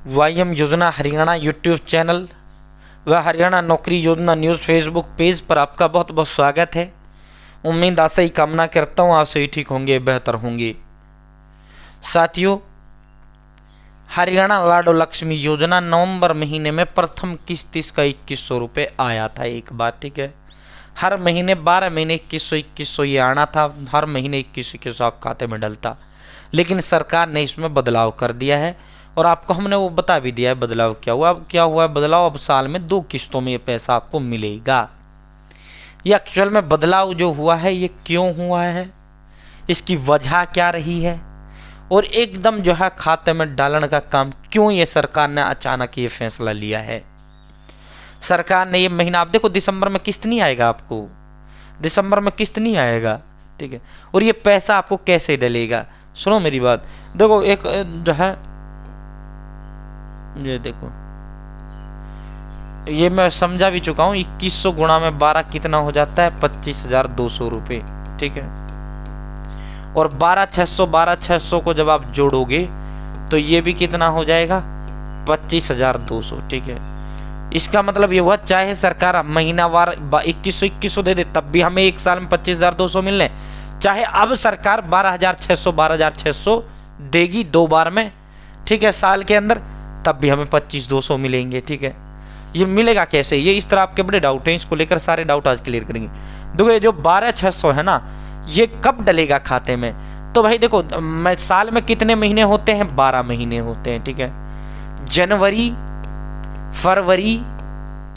वाईएम योजना Haryana YouTube channel व हरियाणा नौकरी योजना न्यूज़ फेसबुक पेज पर आपका बहुत बहुत स्वागत है। उम्मीद आशा ही कामना करता हूँ आप सभी ठीक होंगे, बेहतर होंगे। साथियों, हरियाणा लाडो लक्ष्मी योजना नवंबर महीने में प्रथम किस्त इसका 2100 रुपये आया था एक बार, ठीक है। हर महीने 12 महीने 2100 ये आना था, हर महीने 2100 आप खाते में डलता। लेकिन सरकार ने इसमें बदलाव कर दिया है और आपको हमने वो बता भी दिया है बदलाव क्या हुआ। अब क्या हुआ है बदलाव, अब साल में 2 किस्तों में ये पैसा आपको मिलेगा। ये एक्चुअल में बदलाव जो हुआ है ये क्यों हुआ है, इसकी वजह क्या रही है और एकदम जो है खाते में डालने का काम क्यों ये सरकार ने अचानक ये फैसला लिया है। सरकार ने ये महीना, आप देखो दिसंबर में किस्त नहीं आएगा, आपको दिसंबर में किस्त नहीं आएगा, ठीक है। और ये पैसा आपको कैसे डलेगा, सुनो मेरी बात। देखो एक जो है ये देखो, ये मैं समझा भी चुका हूँ। 2100 गुणा में 12 कितना हो जाता है, 25,200 रुपये, ठीक है। और 12,600 को जब आप जोड़ोगे तो ये भी कितना हो जाएगा, 25,200, ठीक है। इसका मतलब ये हुआ चाहे सरकार महीनावार 2100 दे दे तब भी हमें एक साल में 25,200 मिलने, चाहे अब सरकार 12,600 देगी 2 बार में, ठीक है, साल के अंदर, तब भी हमें 25,200 मिलेंगे, ठीक है। ये मिलेगा कैसे, ये इस तरह आपके बड़े डाउट हैं, इसको लेकर सारे डाउट आज क्लियर करेंगे। देखो ये जो 12,600 है ना, ये कब डलेगा खाते में, तो भाई देखो मैं साल में कितने महीने होते हैं, 12 महीने होते हैं, ठीक है। जनवरी, फरवरी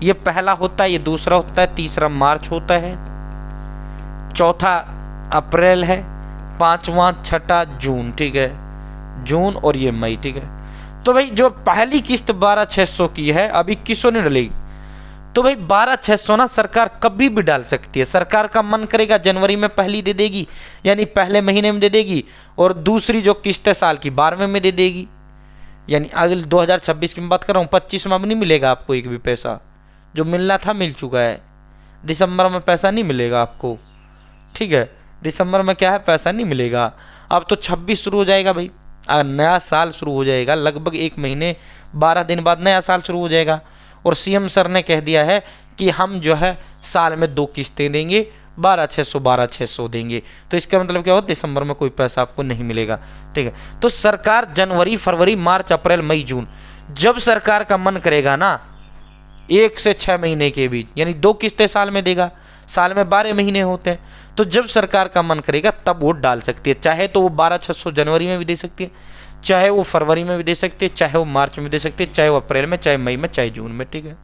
ये पहला होता है, ये दूसरा होता है, तीसरा मार्च होता है, चौथा अप्रैल है, पांचवा छठा जून, ठीक है, जून, और ये मई, ठीक है। तो भाई जो पहली किस्त 12,600 की है, अब 2100 नहीं डलेगी, तो भाई 12,600 ना सरकार कभी भी डाल सकती है। सरकार का मन करेगा जनवरी में पहली दे देगी, यानी पहले महीने में दे देगी, और दूसरी जो किस्त है साल की 12वें में दे देगी, यानी अगले 2026 की मैं बात कर रहा हूँ। 25 में अब नहीं मिलेगा आपको एक भी पैसा, जो मिलना था मिल चुका है। दिसंबर में पैसा नहीं मिलेगा आपको, ठीक है, दिसंबर में क्या है पैसा नहीं मिलेगा। अब तो 26 शुरू हो जाएगा भाई, नया साल शुरू हो जाएगा, लगभग 1 महीने 12 दिन बाद नया साल शुरू हो जाएगा। और सीएम सर ने कह दिया है कि हम जो है साल में 2 किस्तें देंगे, 12,600 देंगे। तो इसका मतलब क्या हो, दिसंबर में कोई पैसा आपको नहीं मिलेगा, ठीक है। तो सरकार जनवरी, फरवरी, मार्च, अप्रैल, मई, जून, जब सरकार का मन करेगा ना 1 से 6 महीने के बीच, यानी 2 किस्तें साल में देगा, साल में 12 महीने होते हैं, तो जब सरकार का मन करेगा तब वो डाल सकती है। चाहे तो वो 12,600 जनवरी में भी दे सकती है, चाहे वो फरवरी में भी दे सकती है, चाहे वो मार्च में दे सकती है, चाहे वो अप्रैल में, चाहे मई में, चाहे जून में, ठीक है।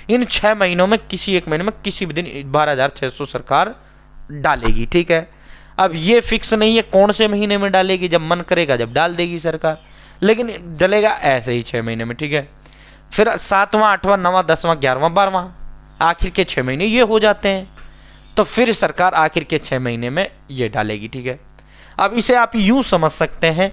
इन 6 महीनों में किसी एक महीने में किसी भी दिन 12,600 सरकार डालेगी, ठीक है। अब ये फिक्स नहीं है कौन से महीने में डालेगी, जब मन करेगा जब डाल देगी सरकार, लेकिन डलेगा ऐसे ही 6 महीने में, ठीक है। फिर 7वां, 8वां, 9वां, 10वां, 11वां, 12वां, आखिर के 6 महीने ये हो जाते हैं, तो फिर सरकार आखिर के 6 महीने में ये डालेगी, ठीक है। अब इसे आप यूं समझ सकते हैं,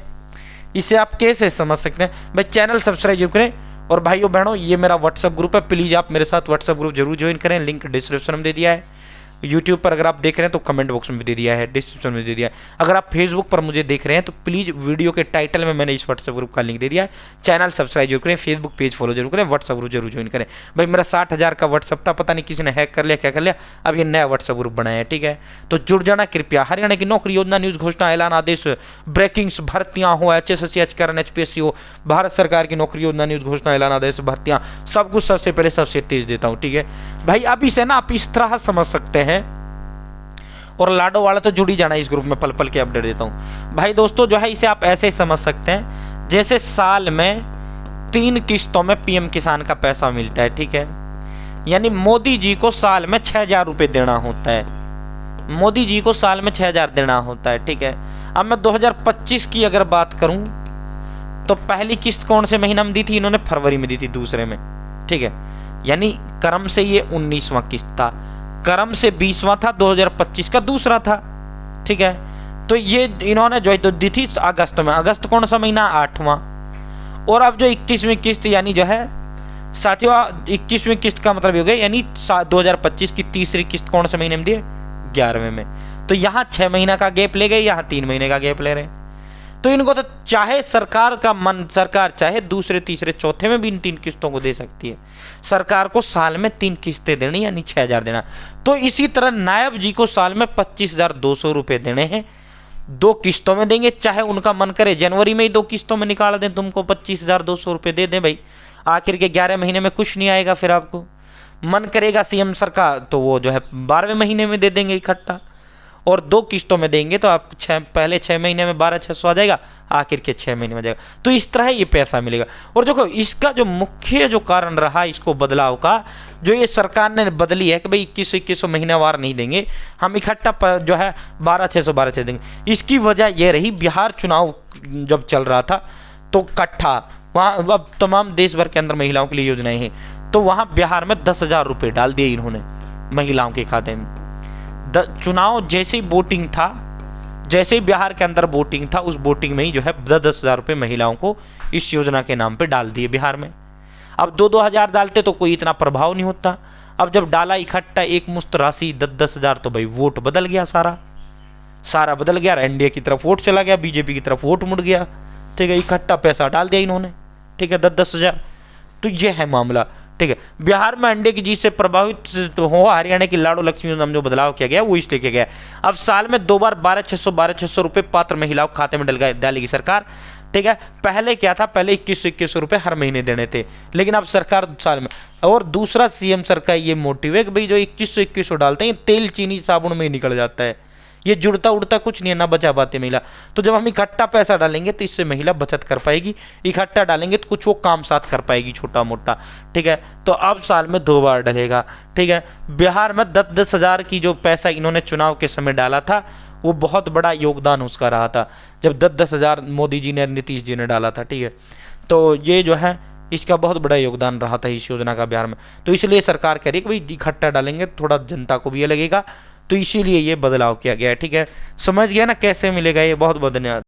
इसे आप कैसे समझ सकते हैं भाई, चैनल सब्सक्राइब करें। और भाइयों बहनों, ये मेरा व्हाट्सअप ग्रुप है, प्लीज़ आप मेरे साथ व्हाट्सअप ग्रुप जरूर ज्वाइन करें, लिंक डिस्क्रिप्शन में दे दिया है। यूट्यूब पर अगर आप देख रहे हैं तो कमेंट बॉक्स में भी दे दिया है, डिस्क्रिप्शन में दे दिया है। अगर आप फेसबुक पर मुझे देख रहे हैं तो प्लीज़ वीडियो के टाइटल में मैंने इस व्हाट्सएप ग्रुप का लिंक दे दिया है। चैनल सब्सक्राइब जरूर करें, फेसबुक पेज फॉलो जरूर करें, व्हाट्सएप ग्रुप जरूर ज्वाइन करें। भाई मेरा 60,000 का व्हाट्सएप था, पता नहीं किसी ने हैक कर लिया, क्या कर लिया, अब ये नया व्हाट्सएप ग्रुप बनाया है, ठीक है। तो जुड़ जाना कृपया। हरियाणा की नौकरी योजना न्यूज़ घोषणा ऐलान आदेश, ब्रेकिंग्स, भर्तियां हो, HSSC, HKRN, HPSC हो, भारत सरकार की नौकरी योजना न्यूज़ घोषणा ऐलान आदेश, भर्तियां, सब कुछ सबसे पहले सबसे तेज देता हूँ, ठीक है भाई। अब इसे ना आप इस तरह समझ सकते हैं, और लाडो वाला तो जुड़ ही जाना इस ग्रुप में, पल पल के अपडेट देता हूँ भाई। दोस्तों जो है इसे आप ऐसे ही समझ सकते हैं, जैसे साल में 3 किस्तों में पीएम किसान का पैसा मिलता है, ठीक है। यानी मोदी जी को साल में 6,000 रुपये देना होता है, मोदी जी को साल में 6,000 देना होता है, ठीक है। अब मैं 2025 की अगर बात करूं तो पहली किस्त कौन से महीना में दी थी, इन्होंने फरवरी में दी थी, दूसरे में, ठीक है। यानी क्रम से ये 19वां किस्त था, क्रम से 20वां था, 2025 का दूसरा था, ठीक है। तो ये इन्होंने जो है दी थी अगस्त में, अगस्त कौन सा महीना, 8वां। और अब जो 21वीं किस्त यानी जो है साथियों 21वीं किस्त का मतलब हो गया, यानी 2025 की तीसरी किस्त कौन से महीने में दी है, 11वें में। तो यहाँ 6 महीना का गैप ले गए, यहाँ 3 महीने का गैप ले रहे हैं। तो इनको तो चाहे सरकार का मन, सरकार चाहे दूसरे तीसरे चौथे में भी इन 3 किस्तों को दे सकती है। सरकार को साल में 3 किस्तें देनी, यानी 6,000 देना। तो इसी तरह नायब जी को साल में 25,200 रुपये देने हैं, 2 किस्तों में देंगे। चाहे उनका मन करे जनवरी में ही 2 किस्तों में निकाल दें, तुमको 25,200 रुपये दे दें भाई, आखिर के 11 महीने में कुछ नहीं आएगा। फिर आपको मन करेगा सीएम सरकार तो वो जो है 12वें महीने में दे देंगे इकट्ठा, और 2 किस्तों में देंगे तो आप पहले 6 महीने में 12,600 आ जाएगा, आखिर के 6 महीने में जाएगा। तो इस तरह ये पैसा मिलेगा। और देखो इसका जो मुख्य जो कारण रहा इसको बदलाव का, जो ये सरकार ने बदली है कि भाई 2100 महीनावार नहीं देंगे, हम इकट्ठा जो है 12,600 देंगे। इसकी वजह यह रही, बिहार चुनाव जब चल रहा था तो इकट्ठा वहाँ अब तमाम देश भर के अंदर महिलाओं के लिए योजनाएं हैं, तो वहाँ बिहार में 10,000 रुपये डाल दिए इन्होंने महिलाओं के खाते में। चुनाव जैसे ही वोटिंग था, जैसे ही बिहार के अंदर वोटिंग था, उस वोटिंग में ही जो है 10,000 रुपये महिलाओं को इस योजना के नाम पे डाल दिए बिहार में। अब 2-2 हज़ार डालते तो कोई इतना प्रभाव नहीं होता। अब जब डाला इकट्ठा एक मुश्त राशि 10,000 तो भाई वोट बदल गया, सारा बदल गया। एनडीए की तरफ वोट चला गया, बीजेपी की तरफ वोट मुड़ गया। ठीक है, इकट्ठा पैसा डाल दिया इन्होंने। ठीक है, 10,000। तो ये है मामला। ठीक है, बिहार में अंडे की जीत से प्रभावित हो हरियाणा की लाडो लक्ष्मी योजना में जो बदलाव किया गया वो इसलिए किया गया। अब साल में 2 बार 12,600 रुपये पात्र महिलाओं के खाते में डालेगी सरकार। ठीक है, पहले क्या था, पहले 2100 रुपये हर महीने देने थे, लेकिन अब सरकार साल में। और दूसरा सीएम सर का ये मोटिव है कि भाई जो 2100 डालते हैं तेल चीनी साबुन में ही निकल जाता है, ये जुड़ता उड़ता कुछ नहीं है, ना बचा पाते महिला। तो जब हम इकट्ठा पैसा डालेंगे तो इससे महिला बचत कर पाएगी, इकट्ठा डालेंगे तो कुछ वो काम साथ कर पाएगी छोटा मोटा। ठीक है, तो अब साल में 2 बार डलेगा। ठीक है, बिहार में 10-10 हज़ार की जो पैसा इन्होंने चुनाव के समय डाला था वो बहुत बड़ा योगदान उसका रहा था, जब 10-10 हज़ार मोदी जी ने, नीतीश जी ने डाला था। ठीक है, तो ये जो है इसका बहुत बड़ा योगदान रहा था इस योजना का बिहार में। तो इसलिए सरकार कह रही है कि भाई इकट्ठा डालेंगे थोड़ा जनता को भी ये लगेगा, तो इसीलिए ये बदलाव किया गया है। ठीक है, समझ गया ना कैसे मिलेगा ये। बहुत बहुत धन्यवाद।